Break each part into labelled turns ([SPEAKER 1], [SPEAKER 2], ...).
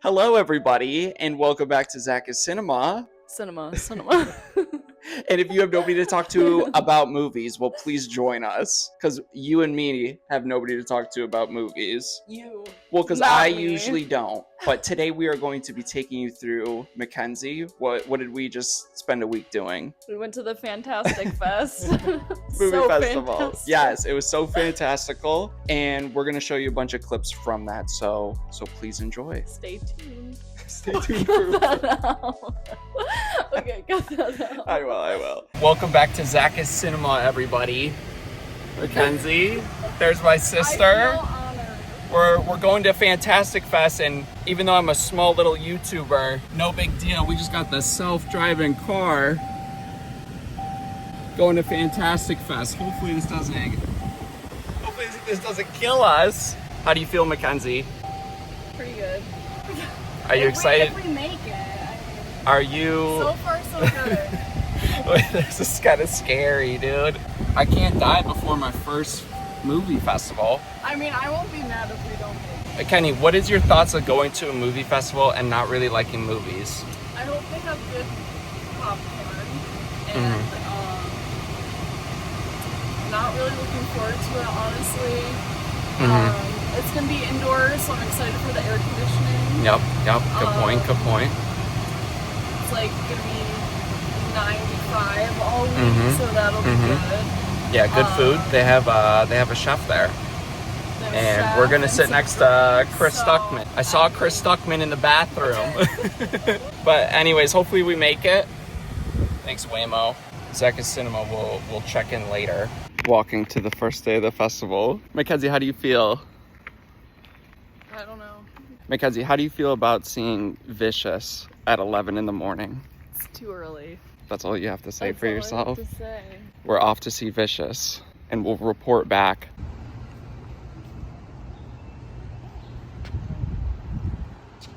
[SPEAKER 1] Hello, everybody, and welcome back to ZakIsCinema.
[SPEAKER 2] Cinema.
[SPEAKER 1] And if you have nobody to talk to about movies, well, please join us, because you and me have nobody to talk to about movies.
[SPEAKER 2] You.
[SPEAKER 1] Well, because
[SPEAKER 2] Not
[SPEAKER 1] I
[SPEAKER 2] me.
[SPEAKER 1] usually don't. But today we are going to be taking you through Mackenzie. What did we just spend a week doing?
[SPEAKER 2] We went to the Fantastic Fest.
[SPEAKER 1] Movie festival.
[SPEAKER 2] Fantastic.
[SPEAKER 1] Yes, it was so fantastical, and we're gonna show you a bunch of clips from that. So please enjoy.
[SPEAKER 2] Stay tuned.
[SPEAKER 1] Stay tuned for
[SPEAKER 2] that out. Okay, cut that out.
[SPEAKER 1] I will. Welcome back to ZakIsCinema, everybody. Mackenzie, there's my sister.
[SPEAKER 2] I feel honored.
[SPEAKER 1] We're going to Fantastic Fest, and even though I'm a small little YouTuber, no big deal. We just got the self-driving car going to Fantastic Fest. Hopefully this doesn't kill us. How do you feel, Mackenzie?
[SPEAKER 2] Pretty good.
[SPEAKER 1] Are you excited?
[SPEAKER 2] If we make it. I mean,
[SPEAKER 1] Are you?
[SPEAKER 2] so far, so good.
[SPEAKER 1] This is kind of scary, dude. I can't die before my first movie festival.
[SPEAKER 2] I mean, I won't be mad if we don't make it.
[SPEAKER 1] Kenny, what is your thoughts of going to a movie festival and not really liking movies?
[SPEAKER 2] I hope they have good popcorn. And, not really looking forward to it, honestly. It's gonna be indoors, so I'm excited for the air conditioning.
[SPEAKER 1] Yep. Good point.
[SPEAKER 2] It's like gonna be 95 all week, so that'll be good.
[SPEAKER 1] Yeah, good food. They have a chef there. And we're gonna sit next to Chris Stuckman. I saw Chris Stuckman in the bathroom. But anyways, hopefully we make it. Thanks, Waymo. ZakIsCinema will check in later. Walking to the first day of the festival. Mackenzie, how do you feel?
[SPEAKER 2] I don't know.
[SPEAKER 1] Mackenzie, how do you feel about seeing Vicious at 11 in the morning?
[SPEAKER 2] It's too early.
[SPEAKER 1] That's all you have to say
[SPEAKER 2] That's
[SPEAKER 1] for
[SPEAKER 2] all I
[SPEAKER 1] yourself?
[SPEAKER 2] have to say.
[SPEAKER 1] We're off to see Vicious, and we'll report back.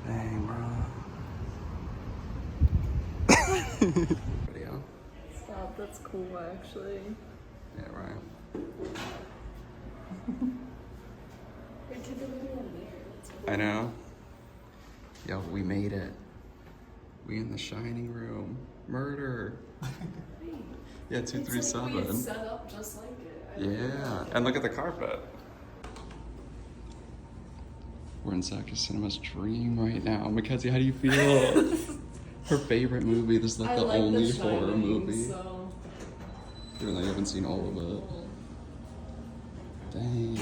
[SPEAKER 1] Dang, bro. Video.
[SPEAKER 2] Stop, that's cool actually.
[SPEAKER 1] Yeah, right. I know. Yo, we made it. We in the shining room. Murder. Yeah, 237.
[SPEAKER 2] It's set up just like it.
[SPEAKER 1] Yeah, and look at the carpet. We're in ZakIsCinema's dream right now. Mackenzie, how do you feel? Her favorite movie. This is like the only horror movie.
[SPEAKER 2] So...
[SPEAKER 1] Even though you haven't seen all of it. Dang.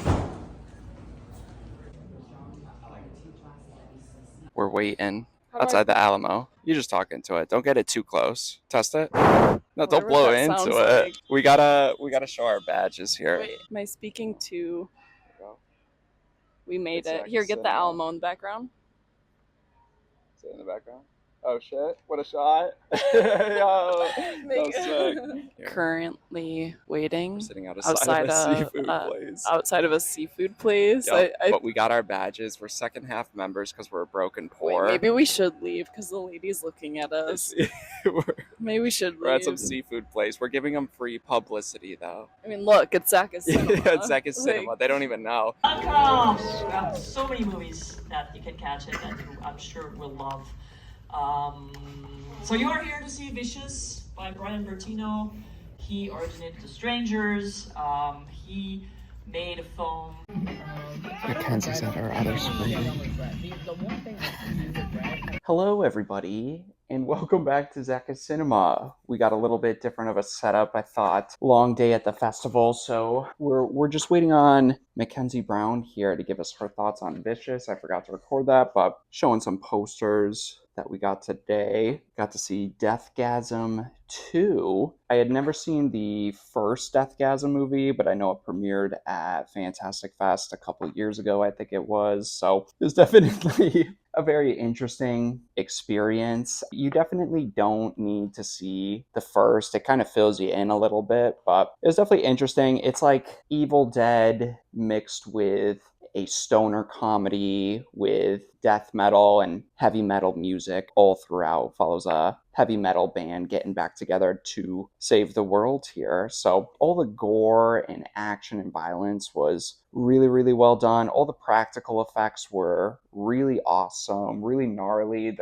[SPEAKER 1] We're waiting outside the Alamo. You're just talking to it. Don't get it too close. Test it. No, don't blow into it.
[SPEAKER 2] Like.
[SPEAKER 1] We gotta show our badges here.
[SPEAKER 2] Wait, am I speaking to? We made
[SPEAKER 1] It's
[SPEAKER 2] it. Here, get the
[SPEAKER 1] ZakIsCinema.
[SPEAKER 2] Alamo in the background.
[SPEAKER 1] Is it in the background? Oh shit! What a shot! Yo,
[SPEAKER 2] Make
[SPEAKER 1] so sick.
[SPEAKER 2] Currently waiting
[SPEAKER 1] We're sitting outside of a seafood place.
[SPEAKER 2] Outside of a seafood place.
[SPEAKER 1] Yep, but we got our badges. We're second half members because we're broke and poor.
[SPEAKER 2] Wait, maybe we should leave because the lady's looking at us. Maybe we should leave.
[SPEAKER 1] We're at some seafood place. We're giving them free publicity though.
[SPEAKER 2] I mean, look, it's ZakIsCinema.
[SPEAKER 1] Yeah, it's ZakIsCinema. They don't even know.
[SPEAKER 3] ZakIsCinema. We have so many movies that you can catch it that you, I'm sure, will love. So you are here to see Vicious by Brian Bertino. He originated The Strangers. He made a film.
[SPEAKER 1] Mackenzie's at our other screen. Hello, everybody, and welcome back to ZakIsCinema. We got a little bit different of a setup, I thought. Long day at the festival, so we're just waiting on Mackenzie Brown here to give us her thoughts on Vicious. I forgot to record that, but showing some posters that we got today. Got to see Deathgasm 2. I had never seen the first Deathgasm movie, but I know it premiered at Fantastic Fest a couple years ago, I think it was. So it was definitely a very interesting experience. You definitely don't need to see the first. It kind of fills you in a little bit, but it was definitely interesting. It's like Evil Dead mixed with a stoner comedy with death metal and heavy metal music all throughout. Follows a heavy metal band getting back together to save the world here. So all the gore and action and violence was really, really well done. All the practical effects were really awesome, really gnarly.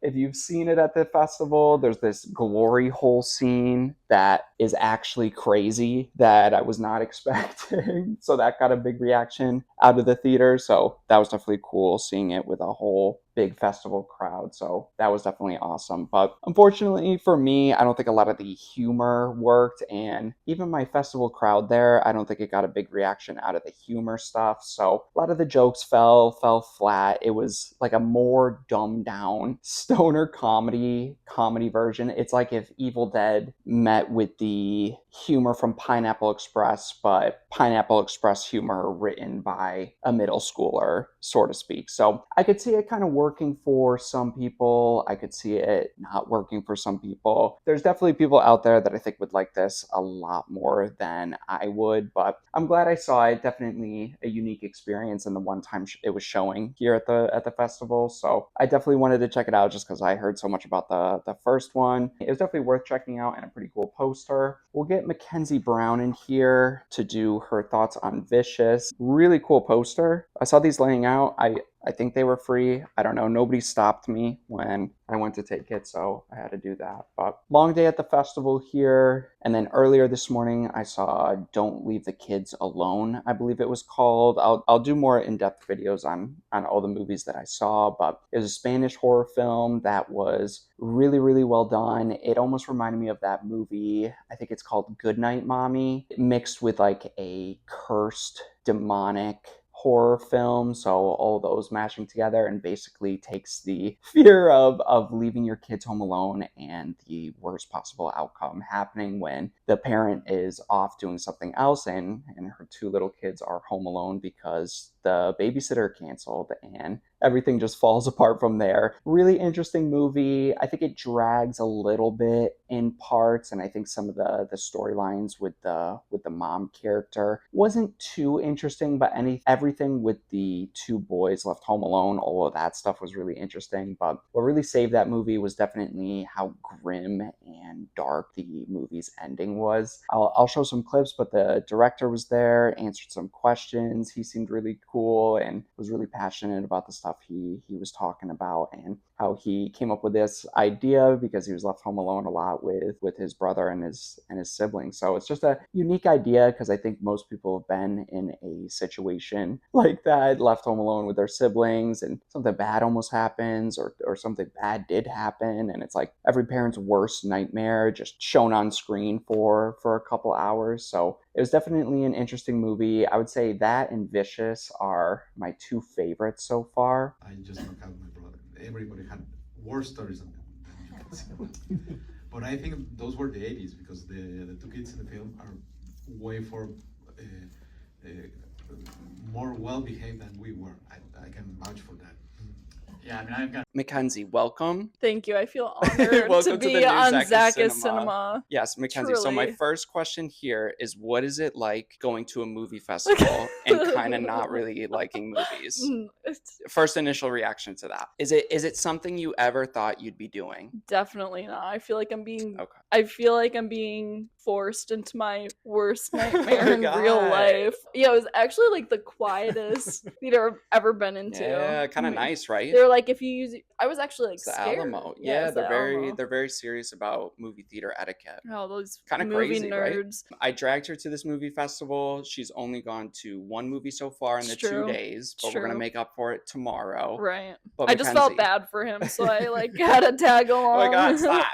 [SPEAKER 1] If you've seen it at the festival, there's this glory hole scene that is actually crazy that I was not expecting. So that got a big reaction out of the theater. So that was definitely cool seeing it with a whole big festival crowd. So that was definitely awesome. But unfortunately for me, I don't think a lot of the humor worked. And even my festival crowd there, I don't think it got a big reaction out of the humor stuff. So a lot of the jokes fell flat. It was like a more dumbed down stoner comedy version. It's like if Evil Dead met with the humor from Pineapple Express, but Pineapple Express humor written by a middle schooler, so to speak. So I could see it kind of working for some people. I could see it not working for some people. There's definitely people out there that I think would like this a lot more than I would, but I'm glad I saw it. Definitely a unique experience, and the one time it was showing here at the festival. So I definitely wanted to check it out just because I heard so much about the first one. It was definitely worth checking out and a pretty cool poster. We'll get Mackenzie Brown in here to do her thoughts on Vicious. Really cool poster. I saw these laying out. I think they were free. I don't know. Nobody stopped me when I went to take it, so I had to do that. But long day at the festival here. And then earlier this morning, I saw Don't Leave the Kids Alone, I believe it was called. I'll do more in-depth videos on all the movies that I saw, but it was a Spanish horror film that was really, really well done. It almost reminded me of that movie, I think it's called Goodnight Mommy, mixed with like a cursed, demonic horror film. So all those mashing together, and basically takes the fear of leaving your kids home alone and the worst possible outcome happening when the parent is off doing something else and her two little kids are home alone because the babysitter canceled, and everything just falls apart from there. Really interesting movie. I think it drags a little bit in parts, and I think some of the storylines with the mom character wasn't too interesting, but everything with the two boys left home alone, all of that stuff was really interesting. But what really saved that movie was definitely how grim and dark the movie's ending was. I'll show some clips, but the director was there, answered some questions. He seemed really cool and was really passionate about the stuff he was talking about, and how he came up with this idea because he was left home alone a lot with his brother and his siblings. So it's just a unique idea because I think most people have been in a situation like that, left home alone with their siblings, and something bad almost happens or something bad did happen, and it's like every parent's worst nightmare just shown on screen for a couple hours. So it was definitely an interesting movie. I would say that and Vicious are my two favorites so far.
[SPEAKER 4] I just don't have my brother. Everybody had worse stories than you can see. But I think those were the 80s because the two kids in the film are way more well behaved than we were. I can vouch for that.
[SPEAKER 3] Yeah, I mean, I've got
[SPEAKER 1] Mackenzie, welcome.
[SPEAKER 2] Thank you. I feel honored
[SPEAKER 1] Welcome
[SPEAKER 2] to
[SPEAKER 1] to the
[SPEAKER 2] be
[SPEAKER 1] new
[SPEAKER 2] on
[SPEAKER 1] ZakIsCinema.
[SPEAKER 2] ZakIsCinema.
[SPEAKER 1] Yes, Mackenzie. So my
[SPEAKER 2] Truly.
[SPEAKER 1] first question here is, what is it like going to a movie festival and kind of not really liking movies? First initial reaction to that. Is it something you ever thought you'd be doing?
[SPEAKER 2] Definitely not. I feel like I'm being
[SPEAKER 1] Okay.
[SPEAKER 2] I feel like I'm being forced into my worst nightmare in
[SPEAKER 1] God.
[SPEAKER 2] real life. Yeah, it was actually like the quietest theater I've ever been into.
[SPEAKER 1] Yeah, kind of nice, right?
[SPEAKER 2] They're like, if you use I was actually like
[SPEAKER 1] It's the
[SPEAKER 2] scared.
[SPEAKER 1] Alamo.
[SPEAKER 2] Yeah,
[SPEAKER 1] Yeah,
[SPEAKER 2] it's the Alamo.
[SPEAKER 1] they're very serious about movie theater etiquette.
[SPEAKER 2] Oh, those
[SPEAKER 1] Kinda
[SPEAKER 2] movie
[SPEAKER 1] crazy, right?
[SPEAKER 2] nerds.
[SPEAKER 1] I dragged her to this movie festival. She's only gone to one movie so far in
[SPEAKER 2] It's
[SPEAKER 1] the 2
[SPEAKER 2] true.
[SPEAKER 1] days, but
[SPEAKER 2] It's
[SPEAKER 1] we're gonna
[SPEAKER 2] true.
[SPEAKER 1] make up for it tomorrow.
[SPEAKER 2] Right.
[SPEAKER 1] But
[SPEAKER 2] I just felt
[SPEAKER 1] Mackenzie-
[SPEAKER 2] bad for him, so I like had to tag along.
[SPEAKER 1] Oh my God, stop.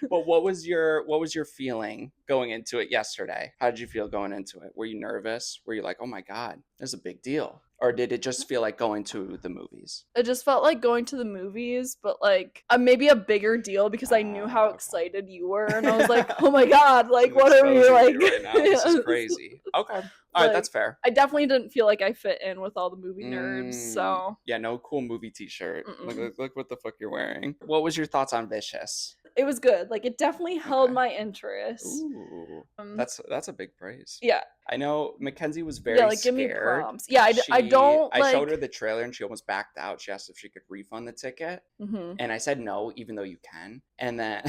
[SPEAKER 1] But what was your feeling going into it yesterday? How did you feel going into it? Were you nervous? Were you like, oh my God, this is a big deal? Or did it just feel like going to the movies?
[SPEAKER 2] It just felt like going to the movies, but like maybe a bigger deal because I knew how
[SPEAKER 1] Okay.
[SPEAKER 2] excited you were, and I was like, "Oh my God! Like,
[SPEAKER 1] I'm
[SPEAKER 2] what are we
[SPEAKER 1] exposing
[SPEAKER 2] like?"
[SPEAKER 1] you right now. This is
[SPEAKER 2] Yes.
[SPEAKER 1] crazy. Okay, all right,
[SPEAKER 2] Like,
[SPEAKER 1] that's fair.
[SPEAKER 2] I definitely didn't feel like I fit in with all the movie nerds, so
[SPEAKER 1] Yeah, no cool movie T-shirt.
[SPEAKER 2] Mm-mm.
[SPEAKER 1] Look what the fuck you're wearing. What was your thoughts on Vicious?
[SPEAKER 2] it was good. Like, it definitely held
[SPEAKER 1] Okay.
[SPEAKER 2] my interest.
[SPEAKER 1] Ooh,
[SPEAKER 2] Um,
[SPEAKER 1] that's a big praise.
[SPEAKER 2] Yeah,
[SPEAKER 1] I know Mackenzie was very
[SPEAKER 2] Yeah, like, give me
[SPEAKER 1] scared.
[SPEAKER 2] prompts. Yeah, I don't,
[SPEAKER 1] I showed
[SPEAKER 2] like...
[SPEAKER 1] her the trailer and she almost backed out. She asked if she could refund the ticket.
[SPEAKER 2] Mhm.
[SPEAKER 1] And I said no, even though you can. And then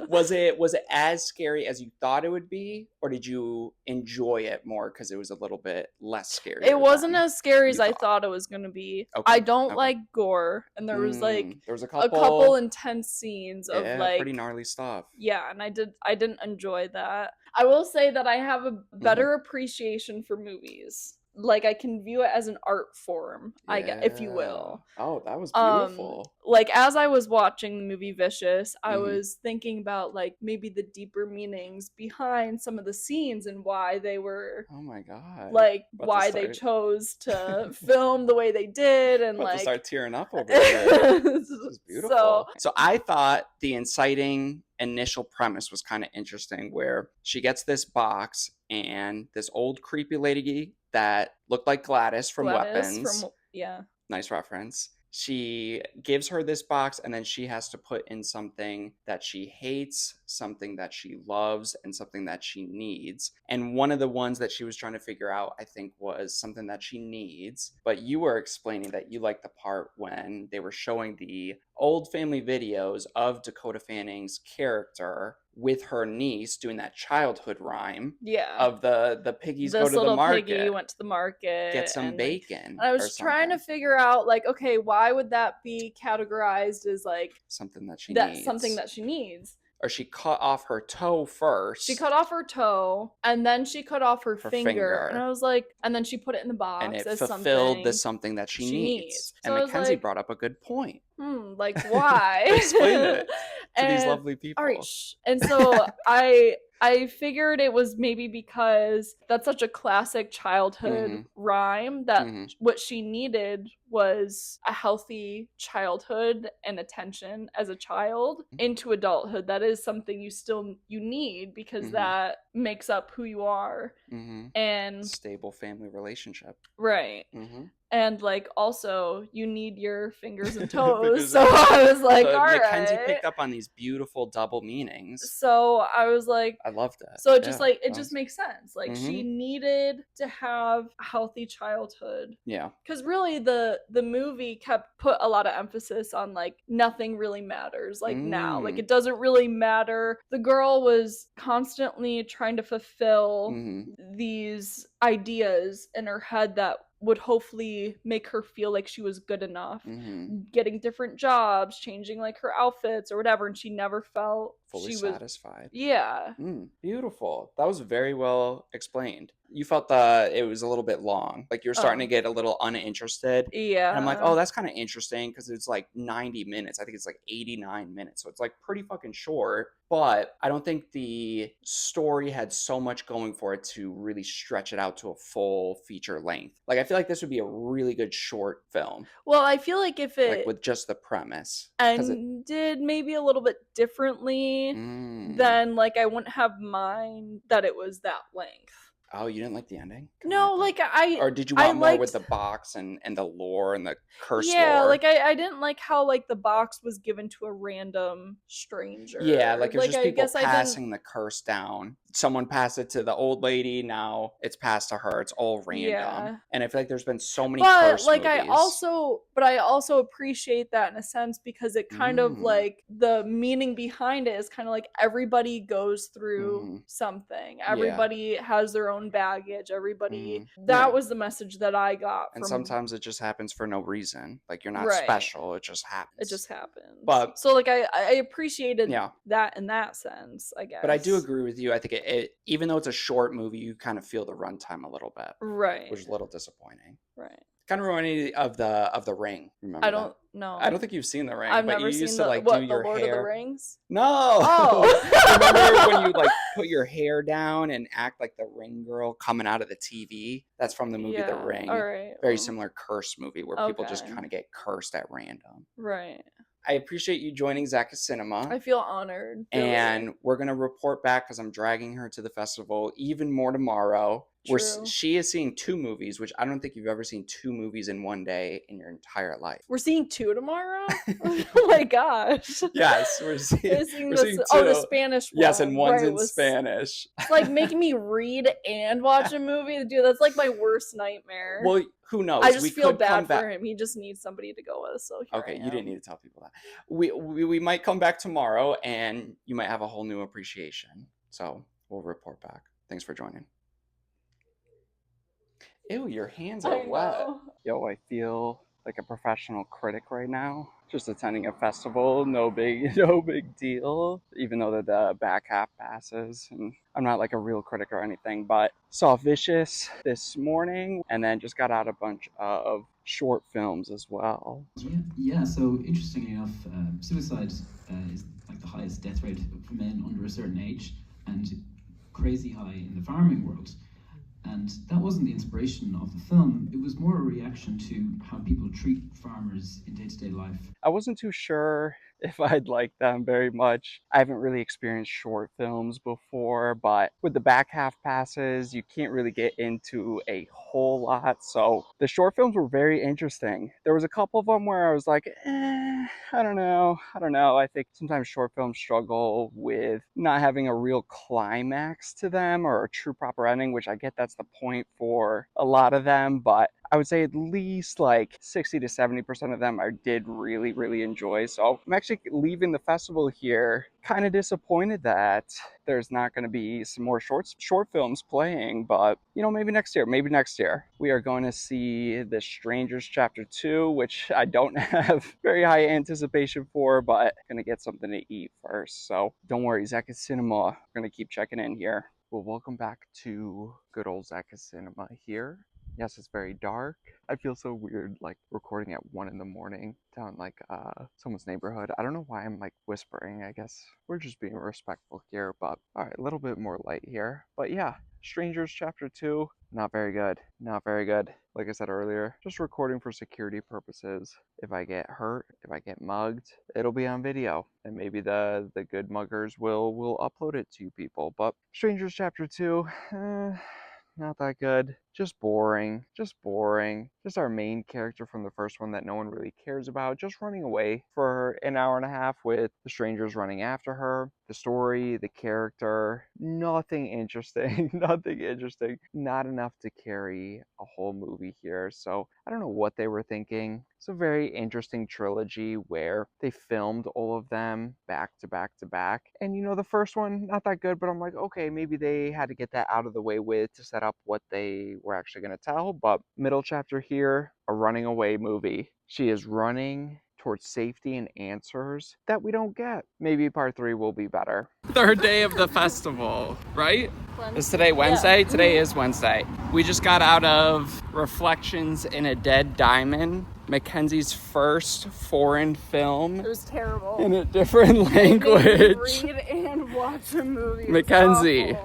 [SPEAKER 1] was it as scary as you thought it would be, or did you enjoy it more because it was a little bit less scary?
[SPEAKER 2] It wasn't as scary as
[SPEAKER 1] you
[SPEAKER 2] I
[SPEAKER 1] thought.
[SPEAKER 2] thought it was gonna be.
[SPEAKER 1] Okay,
[SPEAKER 2] I don't
[SPEAKER 1] okay.
[SPEAKER 2] like gore, and there was like
[SPEAKER 1] there was a
[SPEAKER 2] a couple
[SPEAKER 1] couple
[SPEAKER 2] intense scenes of
[SPEAKER 1] yeah,
[SPEAKER 2] like
[SPEAKER 1] pretty gnarly stuff.
[SPEAKER 2] Yeah, and I didn't enjoy that. I will say that I have a better appreciation for movies. Like, I can view it as an art form, I guess, if you will.
[SPEAKER 1] Oh, that was beautiful.
[SPEAKER 2] Like, as I was watching the movie Vicious, I was thinking about like maybe the deeper meanings behind some of the scenes and why they were,
[SPEAKER 1] oh my god,
[SPEAKER 2] like, why they chose to film the way they did, and
[SPEAKER 1] about
[SPEAKER 2] like
[SPEAKER 1] to start tearing up over here. This is beautiful. So I thought the inciting initial premise was kind of interesting, where she gets this box and this old creepy lady that looked like Gladys from Weapons.
[SPEAKER 2] Yeah.
[SPEAKER 1] Nice reference. She gives her this box, and then she has to put in something that she hates, something that she loves, and something that she needs. And one of the ones that she was trying to figure out, I think, was something that she needs. But you were explaining that you liked the part when they were showing the old family videos of Dakota Fanning's character with her niece doing that childhood rhyme.
[SPEAKER 2] Yeah.
[SPEAKER 1] Of the piggies
[SPEAKER 2] this
[SPEAKER 1] go to the
[SPEAKER 2] little
[SPEAKER 1] market.
[SPEAKER 2] Piggy went to the market.
[SPEAKER 1] Get some bacon.
[SPEAKER 2] And I was trying to figure out, like, okay, why would that be categorized as like
[SPEAKER 1] something that she needs?
[SPEAKER 2] Something that she needs.
[SPEAKER 1] Or she cut off her toe first.
[SPEAKER 2] She cut off her toe, and then she cut off her finger. And I was like, and then she put it in the box
[SPEAKER 1] and it
[SPEAKER 2] as
[SPEAKER 1] fulfilled the something that she needs.
[SPEAKER 2] So
[SPEAKER 1] and Mackenzie brought up a good point.
[SPEAKER 2] Like, why?
[SPEAKER 1] Explain it to these lovely people.
[SPEAKER 2] All right, and so I figured it was maybe because that's such a classic childhood rhyme that what she needed was a healthy childhood and attention as a child into adulthood. That is something you need, because that makes up who you are. And
[SPEAKER 1] stable family relationship.
[SPEAKER 2] Right. And like, also, you need your fingers and toes. So I was like, all right.
[SPEAKER 1] Mackenzie picked up on these beautiful double meanings.
[SPEAKER 2] So I was like,
[SPEAKER 1] I love that.
[SPEAKER 2] So it just it just makes sense. Like, she needed to have a healthy childhood.
[SPEAKER 1] Yeah.
[SPEAKER 2] Because really the movie put a lot of emphasis on like nothing really matters. Like now, like it doesn't really matter. The girl was constantly trying to fulfill these ideas in her head that would hopefully make her feel like she was good enough, getting different jobs, changing like her outfits or whatever, and she never felt
[SPEAKER 1] fully
[SPEAKER 2] she
[SPEAKER 1] satisfied.
[SPEAKER 2] Yeah.
[SPEAKER 1] Beautiful. That was very well explained. You felt that it was a little bit long, like you're starting to get a little uninterested.
[SPEAKER 2] Yeah.
[SPEAKER 1] And I'm like, oh, that's kind of interesting, because it's like 90 minutes. I think it's like 89 minutes, so it's like pretty fucking short. But I don't think the story had so much going for it to really stretch it out to a full feature length. Like, I feel like this would be a really good short film.
[SPEAKER 2] Well, I feel like if it,
[SPEAKER 1] like, with just the premise,
[SPEAKER 2] and did maybe a little bit differently, then like I wouldn't have mind that it was that length.
[SPEAKER 1] Oh, you didn't like the ending?
[SPEAKER 2] No, like
[SPEAKER 1] or did you want more with the box and the lore and the curse lore?
[SPEAKER 2] Yeah, like I didn't like how like the box was given to a random stranger.
[SPEAKER 1] Yeah, like it was just people passing the curse down. Someone passed it to the old lady, now it's passed to her. It's all random. Yeah. And I feel like there's been so many curse movies.
[SPEAKER 2] I also appreciate that in a sense, because it kind of like the meaning behind it is kind of like everybody goes through something. Everybody has their own baggage. Everybody that was the message that I got.
[SPEAKER 1] And sometimes it just happens for no reason. Like, you're not special. It just happens.
[SPEAKER 2] It just happens.
[SPEAKER 1] But
[SPEAKER 2] so like I appreciated that in that sense, I guess.
[SPEAKER 1] But I do agree with you. I think it even though it's a short movie, you kind of feel the runtime a little bit.
[SPEAKER 2] Right.
[SPEAKER 1] Which is a little disappointing.
[SPEAKER 2] Right.
[SPEAKER 1] Kind of reminded me of the Ring. Remember?
[SPEAKER 2] I don't know.
[SPEAKER 1] I don't think you've seen the Ring.
[SPEAKER 2] I've
[SPEAKER 1] but
[SPEAKER 2] never
[SPEAKER 1] you used
[SPEAKER 2] seen
[SPEAKER 1] to like
[SPEAKER 2] the
[SPEAKER 1] do your
[SPEAKER 2] Lord
[SPEAKER 1] hair.
[SPEAKER 2] of the Rings.
[SPEAKER 1] No.
[SPEAKER 2] Oh.
[SPEAKER 1] Remember when you like put your hair down and act like the Ring girl coming out of the TV? That's from the movie The Ring.
[SPEAKER 2] All right.
[SPEAKER 1] Very similar curse movie where people just kind of get cursed at random.
[SPEAKER 2] Right.
[SPEAKER 1] I appreciate you joining ZakIsCinema.
[SPEAKER 2] I feel honored.
[SPEAKER 1] And we're going to report back because I'm dragging her to the festival even more tomorrow. She is seeing 2 movies, which I don't think you've ever seen 2 movies in one day in your entire life.
[SPEAKER 2] We're seeing 2 tomorrow? Oh my gosh.
[SPEAKER 1] Yes, we're seeing 2.
[SPEAKER 2] Oh, the Spanish one.
[SPEAKER 1] Yes, and one's in Spanish.
[SPEAKER 2] It's like making me read and watch a movie. Dude, that's like my worst nightmare.
[SPEAKER 1] Well, who knows?
[SPEAKER 2] I just feel bad for him. He just needs somebody to go with. So
[SPEAKER 1] okay, you didn't need to tell people that. We might come back tomorrow, and you might have a whole new appreciation. So we'll report back. Thanks for joining. Ew, your hands are wet. Yo, I feel like a professional critic right now. Just attending a festival, no big deal. Even though the back half passes, and I'm not like a real critic or anything, but saw Vicious this morning, and then just got out a bunch of short films as well.
[SPEAKER 5] Yeah. So interestingly enough, suicide is like the highest death rate for men under a certain age, and crazy high in the farming world. And that wasn't the inspiration of the film. It was more a reaction to how people treat farmers in day-to-day life.
[SPEAKER 1] I wasn't too sure if I'd like them very much. I haven't really experienced short films before, but with the back half passes, you can't really get into a whole lot. So the short films were very interesting. There was a couple of them where I was like, I don't know. I think sometimes short films struggle with not having a real climax to them or a true proper ending, which I get that's the point for a lot of them, but I would say at least like 60 to 70% of them I did really, really enjoy. So I'm actually leaving the festival here kind of disappointed that there's not going to be some more short films playing, but you know, maybe next year. We are going to see The Strangers Chapter 2, which I don't have very high anticipation for, but I'm going to get something to eat first. So don't worry, ZakIsCinema, we're going to keep checking in here. Well, welcome back to good old ZakIsCinema here. Yes, it's very dark. I feel so weird like recording at 1 a.m. down like someone's neighborhood. I don't know why I'm like whispering. I guess we're just being respectful here, but all right, a little bit more light here. But yeah, Strangers Chapter 2, not very good. Like I said earlier, just recording for security purposes. If I get hurt, if I get mugged, it'll be on video, and maybe the good muggers will upload it to you people. But Strangers Chapter 2, not that good. Just boring. Just our main character from the first one that no one really cares about, just running away for an hour and a half with the strangers running after her. The story, the character, nothing interesting. Not enough to carry a whole movie here. So I don't know what they were thinking. It's a very interesting trilogy where they filmed all of them back to back to back. And you know, the first one, not that good, but I'm like, okay, maybe they had to get that out of the way with to set up what they were actually going to tell. But middle chapter here, a running away movie. She is running towards safety and answers that we don't get. Maybe part 3 will be better. Third day of the festival, right? Is today Wednesday? Yeah. Today is Wednesday. We just got out of Reflections in a Dead Diamond, Mackenzie's first foreign film.
[SPEAKER 2] It was terrible.
[SPEAKER 1] In a different language.
[SPEAKER 2] Read and watch a movie.
[SPEAKER 1] Mackenzie,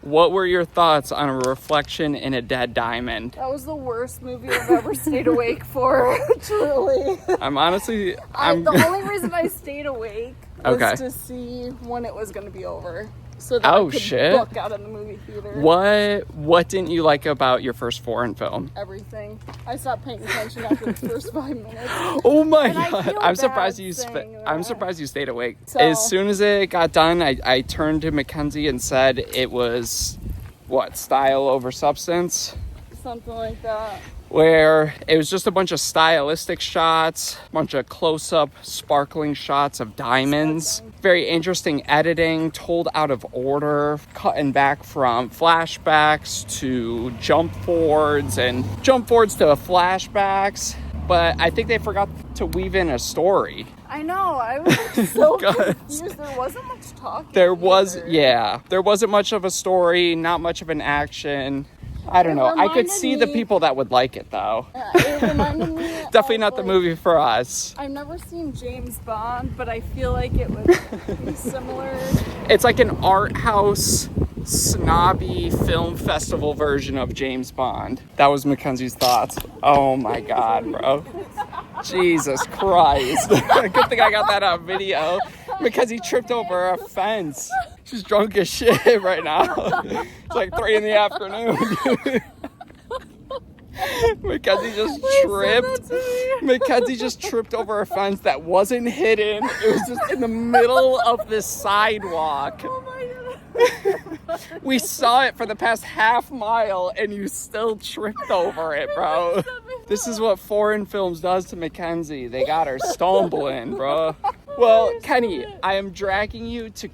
[SPEAKER 1] what were your thoughts on A Reflection in a Dead Diamond?
[SPEAKER 2] That was the worst movie I've ever stayed awake for, truly.
[SPEAKER 1] The
[SPEAKER 2] only reason I stayed awake was to see when it was going to be over. So that I could book out of the movie theater.
[SPEAKER 1] What didn't you like about your first foreign film?
[SPEAKER 2] Everything. I stopped paying attention after the first 5 minutes.
[SPEAKER 1] Oh my god! I'm surprised you stayed awake. So, as soon as it got done, I turned to Mackenzie and said it was style over substance.
[SPEAKER 2] Something like that.
[SPEAKER 1] Where it was just a bunch of stylistic shots, a bunch of close-up sparkling shots of diamonds. Very interesting editing, told out of order, cutting back from flashbacks to jump forwards and jump forwards to flashbacks. But I think they forgot to weave in a story.
[SPEAKER 2] I know, I was so confused. There wasn't much talking.
[SPEAKER 1] There wasn't much of a story, not much of an action. I don't know. I could see the people that would like it, though.
[SPEAKER 2] It reminded me
[SPEAKER 1] definitely not the movie for us.
[SPEAKER 2] I've never seen James Bond, but I feel like it would be similar.
[SPEAKER 1] It's like an art house, snobby film festival version of James Bond. That was Mackenzie's thoughts. Oh my god, bro. Jesus Christ. Good thing I got that on video. Mackenzie tripped over a fence. She's drunk as shit right now. It's like 3 in the afternoon, dude. Mackenzie just tripped. Mackenzie just tripped over a fence that wasn't hidden. It was just in the middle of the sidewalk.
[SPEAKER 2] Oh my god.
[SPEAKER 1] We saw it for the past half mile and you still tripped over it, bro. This is what foreign films does to Mackenzie. They got her stumbling, bro. Well, Kenny, I am dragging you to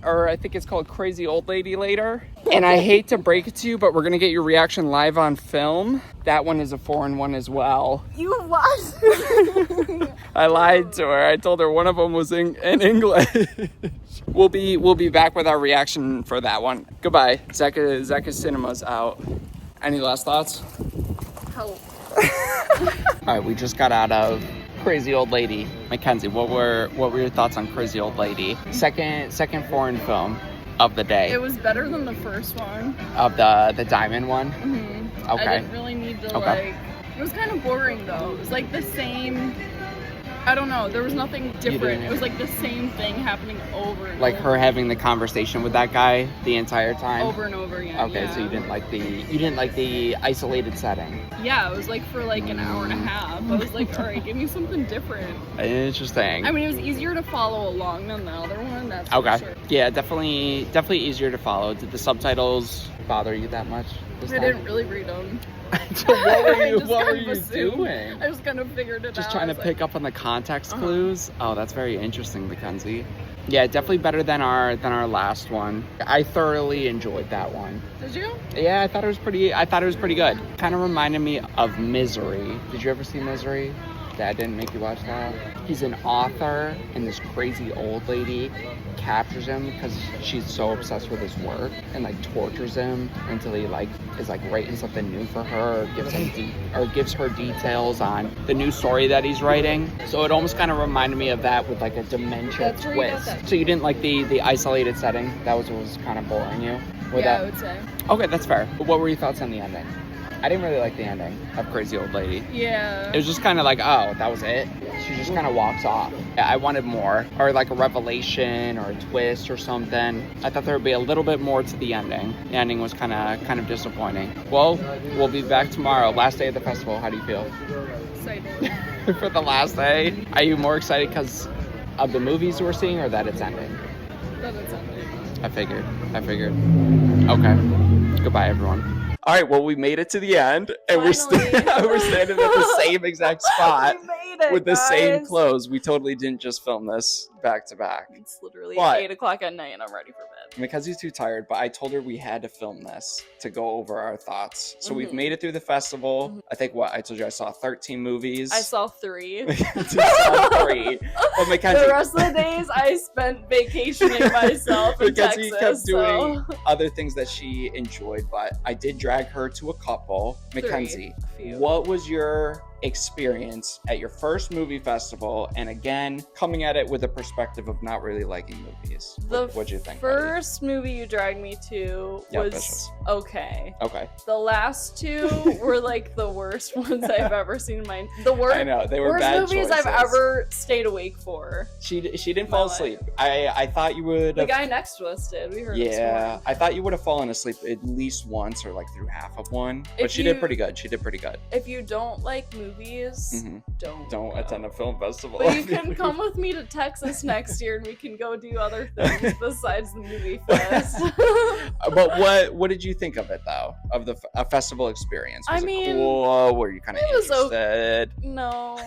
[SPEAKER 1] I think it's called Crazy Old Lady later. And I hate to break it to you, but we're gonna get your reaction live on film. That one is a foreign one as well.
[SPEAKER 2] You what?
[SPEAKER 1] I lied to her. I told her one of them was in English. We'll be back with our reaction for that one. Goodbye. ZakIsCinema's out. Any last thoughts?
[SPEAKER 2] Help.
[SPEAKER 1] All right, we just got out of Crazy Old Lady. Mackenzie, what were your thoughts on Crazy Old Lady? Second foreign film of the day.
[SPEAKER 2] It was better than the first one.
[SPEAKER 1] Of the diamond one?
[SPEAKER 2] Mm-hmm.
[SPEAKER 1] Okay.
[SPEAKER 2] I didn't really need to it was kind of boring though. It was like the same, I don't know, there was nothing different. It was like the same thing happening over and
[SPEAKER 1] like
[SPEAKER 2] over.
[SPEAKER 1] her having the conversation with that guy the entire time?
[SPEAKER 2] Over and over again.
[SPEAKER 1] Okay,
[SPEAKER 2] yeah.
[SPEAKER 1] so you didn't like the isolated setting.
[SPEAKER 2] Yeah, it was like for like an hour and a half. I was like, all right, give me something different.
[SPEAKER 1] Interesting.
[SPEAKER 2] I mean, it was easier to follow along than the other one, that's
[SPEAKER 1] okay.
[SPEAKER 2] for sure.
[SPEAKER 1] Yeah, definitely easier to follow. Did the subtitles bother you that much this
[SPEAKER 2] I
[SPEAKER 1] time?
[SPEAKER 2] didn't really read them.
[SPEAKER 1] So what were you,
[SPEAKER 2] I just
[SPEAKER 1] what were
[SPEAKER 2] kind of
[SPEAKER 1] you
[SPEAKER 2] assumed.
[SPEAKER 1] doing?
[SPEAKER 2] I just kind of figured it out.
[SPEAKER 1] Just trying to
[SPEAKER 2] I was
[SPEAKER 1] pick up on the context clues? Oh, that's very interesting, Mackenzie. Yeah, definitely better than our last one. I thoroughly enjoyed that one.
[SPEAKER 2] Did you?
[SPEAKER 1] Yeah, I thought it was pretty good. Kind of reminded me of Misery. Did you ever see Misery? Dad didn't make you watch that? He's an author, and this crazy old lady captures him because she's so obsessed with his work and like tortures him until he like is like writing something new for her or gives her details on the new story that he's writing. So it almost kind of reminded me of that with like a dementia
[SPEAKER 2] That's where you got
[SPEAKER 1] twist.
[SPEAKER 2] that.
[SPEAKER 1] So you didn't like the isolated setting? That was what was kind of boring you? With
[SPEAKER 2] Yeah,
[SPEAKER 1] that?
[SPEAKER 2] I would say.
[SPEAKER 1] Okay, that's fair. But what were your thoughts on the ending? I didn't really like the ending of Crazy Old Lady.
[SPEAKER 2] Yeah.
[SPEAKER 1] It was just kind of like, oh, that was it? She just kind of walks off. I wanted more. Or like a revelation or a twist or something. I thought there would be a little bit more to the ending. The ending was kind of disappointing. Well, we'll be back tomorrow. Last day of the festival. How do you feel?
[SPEAKER 2] Excited.
[SPEAKER 1] For the last day? Are you more excited because of the movies we're seeing or that it's ending?
[SPEAKER 2] That is something.
[SPEAKER 1] I figured. Okay. Goodbye, everyone. All right, well, we made it to the end, and we're standing at the same exact spot
[SPEAKER 2] We made it,
[SPEAKER 1] with the same
[SPEAKER 2] guys.
[SPEAKER 1] clothes. We totally didn't just film this back to back.
[SPEAKER 2] It's literally
[SPEAKER 1] But-
[SPEAKER 2] 8 o'clock at night and I'm ready for bed.
[SPEAKER 1] Mackenzie's too tired, but I told her we had to film this to go over our thoughts. So we've
[SPEAKER 2] Mhm.
[SPEAKER 1] made it through the festival.
[SPEAKER 2] Mhm.
[SPEAKER 1] I think I told you I saw 13 movies.
[SPEAKER 2] I saw 3.
[SPEAKER 1] Mackenzie saw 3. But Mackenzie,
[SPEAKER 2] The rest of the days I spent vacationing myself in
[SPEAKER 1] Mackenzie
[SPEAKER 2] Texas.
[SPEAKER 1] kept doing
[SPEAKER 2] so.
[SPEAKER 1] other things that she enjoyed, but I did drag her to a couple.
[SPEAKER 2] 3.
[SPEAKER 1] Mackenzie,
[SPEAKER 2] A few.
[SPEAKER 1] what was your experience at your first movie festival? And again, coming at it with a perspective of not really liking movies.
[SPEAKER 2] The
[SPEAKER 1] What'd you think, buddy?
[SPEAKER 2] first movie you dragged me to
[SPEAKER 1] Yeah,
[SPEAKER 2] was
[SPEAKER 1] Vicious.
[SPEAKER 2] okay.
[SPEAKER 1] Okay.
[SPEAKER 2] The last 2 were like the worst ones I've ever seen in my
[SPEAKER 1] I know, they were
[SPEAKER 2] worst
[SPEAKER 1] bad
[SPEAKER 2] movies
[SPEAKER 1] choices.
[SPEAKER 2] I've ever stayed awake for.
[SPEAKER 1] She didn't
[SPEAKER 2] my
[SPEAKER 1] fall
[SPEAKER 2] life.
[SPEAKER 1] asleep. I thought you would
[SPEAKER 2] The
[SPEAKER 1] have.
[SPEAKER 2] guy next to us did. We heard him
[SPEAKER 1] Yeah,
[SPEAKER 2] snoring.
[SPEAKER 1] I thought you would have fallen asleep at least once or like through half of one. But
[SPEAKER 2] If
[SPEAKER 1] she did
[SPEAKER 2] you-
[SPEAKER 1] pretty good. She did pretty good.
[SPEAKER 2] If you don't like movies,
[SPEAKER 1] Mhm.
[SPEAKER 2] don't
[SPEAKER 1] Don't
[SPEAKER 2] go.
[SPEAKER 1] attend a film festival.
[SPEAKER 2] But you can come with me to Texas next year and we can go do other things besides the movie fest.
[SPEAKER 1] But what did you think of it though? Of the festival experience? Was
[SPEAKER 2] I mean,
[SPEAKER 1] it cool? Were you kind of
[SPEAKER 2] it was
[SPEAKER 1] interested?
[SPEAKER 2] No,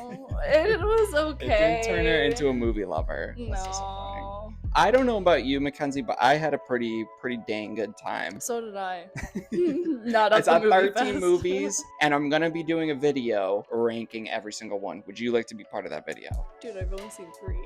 [SPEAKER 2] it was okay.
[SPEAKER 1] It didn't turn her into a movie lover. That's disappointing.
[SPEAKER 2] No.
[SPEAKER 1] I don't know about you, Mackenzie, but I had a pretty dang good time.
[SPEAKER 2] So did I. Not
[SPEAKER 1] I
[SPEAKER 2] at
[SPEAKER 1] saw
[SPEAKER 2] the movie
[SPEAKER 1] 13
[SPEAKER 2] fest.
[SPEAKER 1] movies, and I'm gonna be doing a video ranking every single one. Would you like to be part of that video?
[SPEAKER 2] Dude, I've only seen 3.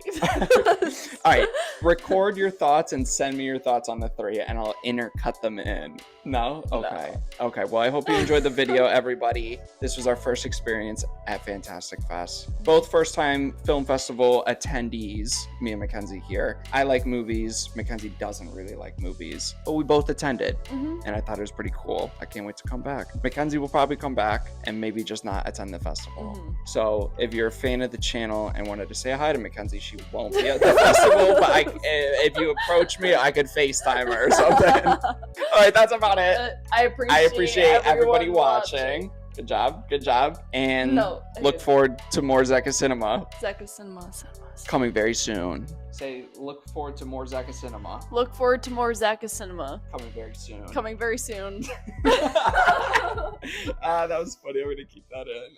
[SPEAKER 1] All right, record your thoughts and send me your thoughts on the 3, and I'll intercut them in. No? Okay. Okay, well, I hope you enjoyed the video, everybody. This was our first experience at Fantastic Fest. Both first-time film festival attendees, me and Mackenzie here. I like like movies. Mackenzie doesn't really like movies, but we both attended, and I thought it was pretty cool. I can't wait to come back. Mackenzie will probably come back and maybe just not attend the festival. So if you're a fan of the channel and wanted to say hi to Mackenzie, she won't be at the festival, but if you approach me, I could FaceTime her or something. All right, that's about it.
[SPEAKER 2] I appreciate
[SPEAKER 1] everybody watching. Good job. And look forward to more ZakIsCinema.
[SPEAKER 2] ZakIsCinema.
[SPEAKER 1] Coming very soon. Say, look forward to more ZakIsCinema.
[SPEAKER 2] Look forward to more ZakIsCinema.
[SPEAKER 1] Coming very soon.
[SPEAKER 2] Coming very soon.
[SPEAKER 1] That was funny. I'm going to keep that in.